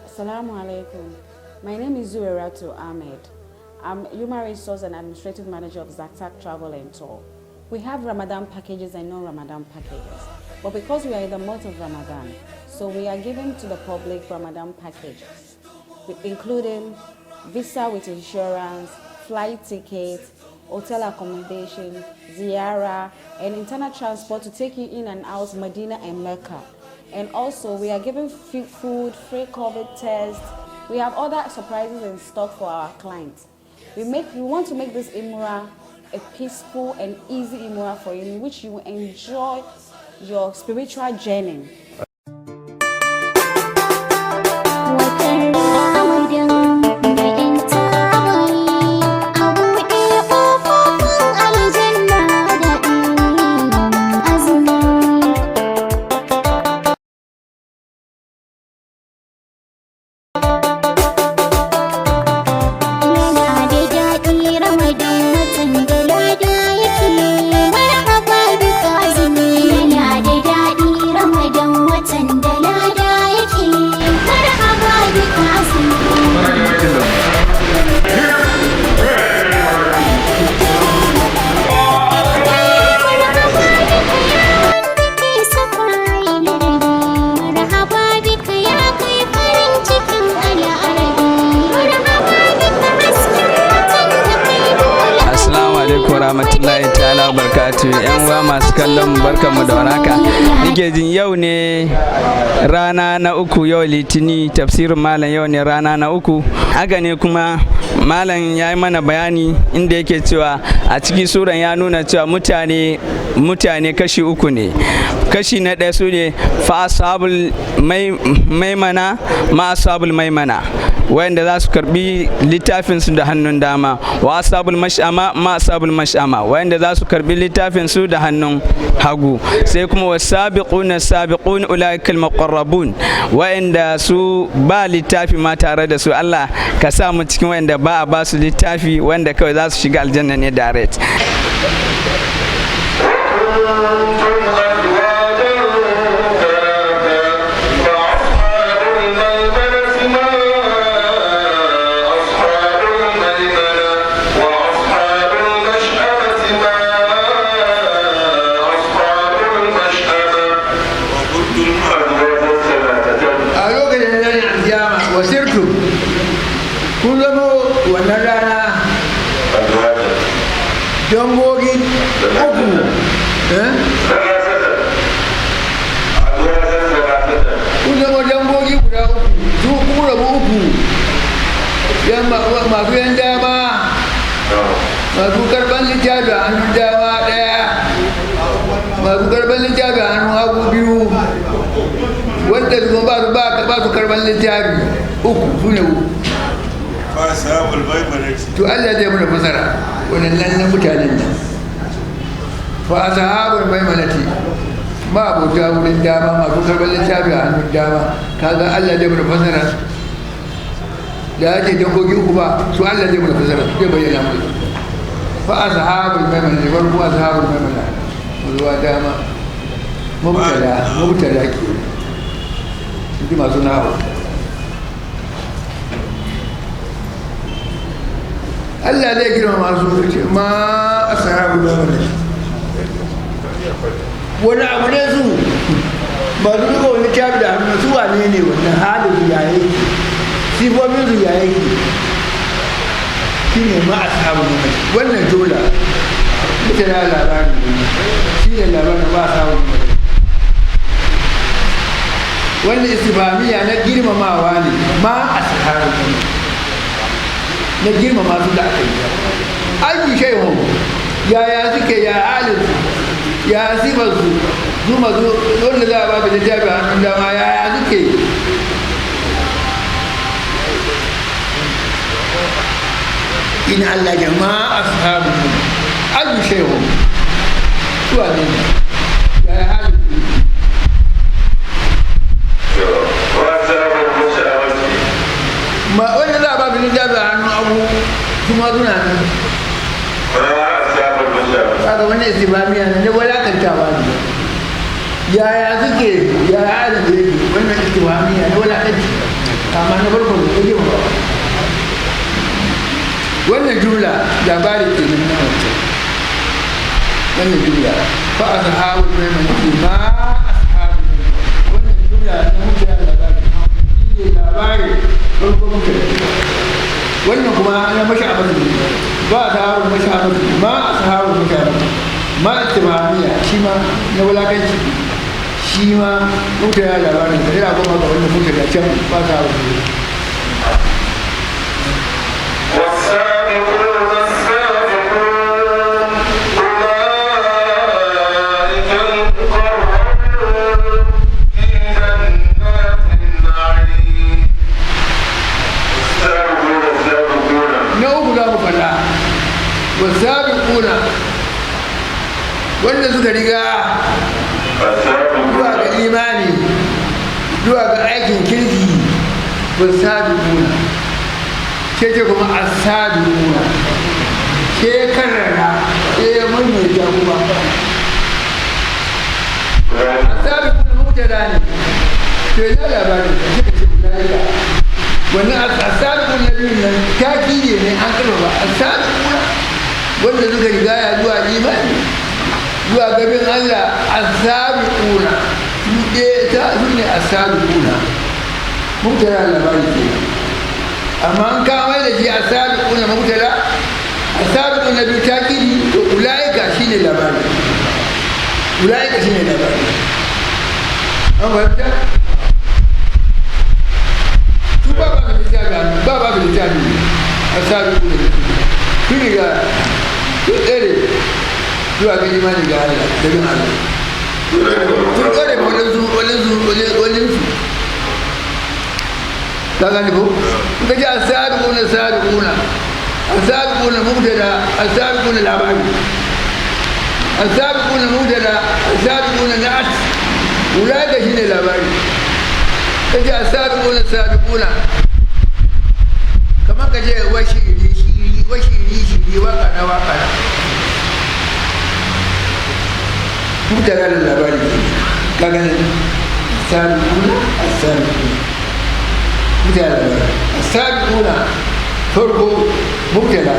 Assalamu alaikum. My name is Zuwairatu Ahmed. I'm Human Resource and Administrative Manager of Zaktak Travel and Tour. We have Ramadan packages and non-Ramadan packages. But because we are in the month of Ramadan, so we are giving to the public Ramadan packages, including visa with insurance, flight tickets, hotel accommodation, ziyara, and internal transport to take you in and out Medina and Mecca. And also, we are giving food, free COVID tests. We have other surprises in stock for our clients. We want to make this Umrah a peaceful and easy Umrah for you, in which you will enjoy your spiritual journey. Rahmatullahi ta'ala barkatu. Yan uwa masu kallon barkanmu da warhaka. Nike jin yau ne rana na uku, yau litini tafsirin malam yau ne rana na uku. Haka ne kuma malam ya yi mana bayani inda yake cewa a cikin suran ya nuna cewa mutane kashi uku ne. Kashi na ɗaya su ne fa ashabul maimana ma ashabul maimana, wanda za su karbi littafin su da hannun dama, wa ashabul mash'ama ma ashabul mash'ama, wanda za su karbi littafin su da hannun hagu. Sai kuma wasabiquna sabiqun ulaikal muqarrabun, wanda su ba littafi ma tare da su. Allah ka sa mu cikin wanda ba a ba su littafi, wanda kawai za su shiga aljanna ne direct. Dangogi uku kun zama dangogi guda uku, su kuma rabu uku, masu yan dama, masu karban littafi a hannun dama ɗaya, masu karban littafi a hannun hagu biyu, wanda su ba su karban littafi uku, su ne uku. To Allah zai mana fasara wannan na mutanen nan. Fa ashabul maimanati ma abota wurin dama, masu karɓar littafi a hannun dama. Kaga Allah zai mana fasara da ake dangogi uku ba, su Allah zai mana fasara, zai bayyana mu. Fa ashabul maimanati, farko ashabul maimana zuwa dama, mubtada ke ji masu nawa. Allah zai girma masu ce ma a sahabu da wani abu ne su ba su duka wani kyafi da hannu su wane ne wannan halin su yayi sifofin su yayi shi ne ma a sahabu da wani wannan jola ita na labarin shi ne labarin ba a sahabu da wani. Wannan istifamiya na girmamawa ne ma a sahabu da wani, na girmama su da aka yi. Aiki shaihu yaya suke, ya halin su, ya sifar su masu wanda za a ba da littafi a hannun dama, yaya suke. Ina Allah jama'a ashabu aiki shaihu suwa ne yaya halin su. Wanda za a ba da littafi a hannun abu kuma suna nan. Kaga wannan istimamiya ne walakantawa ne. Yaya suke, yaya da yake wannan istimamiya ne walakanci. amma na farko da ɗaya ba wannan jumla labari ke nan na wancan wannan jumla fa a sahabu mai manci ma a sahabu wannan jumla na mutane labari shi ne labari farko mutane wannan kuma na mashi abin ba a sahabu mashi abin ma a sahabu mashi abin ma a timaniya shi ma na wulakanci shi ma mutane labarin da yana goma ga wannan mutane can ba ta sahabu wasabiquna wanda suka riga zuwa ga imani zuwa ga aikin kirki wasabiquna ke kuma asabiquna ke karara mun mai jagoba asabiquna mubtada ne ke na labarin da kike ce ulaika wannan asabiqun nabiyyin nan takidi ne an karba asabiquna wanda suka riga ya zuwa imani zuwa gabin Allah asabiquna su ne asabiquna mubtada labari ke amma an kawai da shi asabiquna mubtada asabiquna bi takidi to ulaika shine labari ulaika shine labari an fahimta su ba ba littafi asabiquna su riga sun tsere zuwa ga imani ga Allah da bin Allah sun tsere ma walinsu ka gani ko ka ji asabiquna mubtada asabiquna labari asabiquna mubtada asabiquna na'at ulaika shine labari ka ji asabiquna kamar ka je shiri waka na mutane da labari ka gani asabiquna mutane da labari asabiquna farko mubtada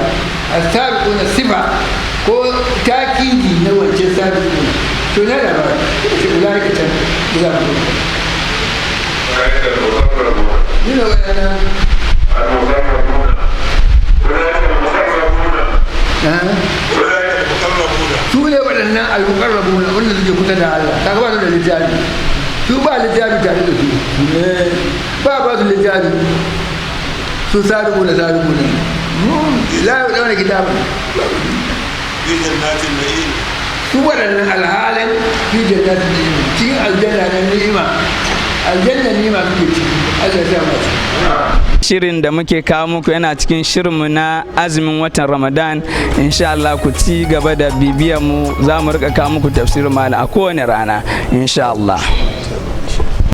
asabiquna sifa ko takidi na wancan sabiquna to na labari ce ulaika can za mu ni na wannan su ne waɗannan al-muqarrabuna wanda suke kusa da Allah ta ba su da littafi su ba littafi tare da su ba su littafi su sadiqu ne la yau kitabun su waɗannan alhalin fi jannatin na'im cikin aljanna na ni'ima aljanna ni'ima suke ciki Allah ya sa masu shirin da muke kawo muku yana cikin shirinmu na azumin watan Ramadan. Insha Allah ku ci gaba da bibiyar mu, za mu rika kawo muku tafsirin malam a kowane rana insha Allah.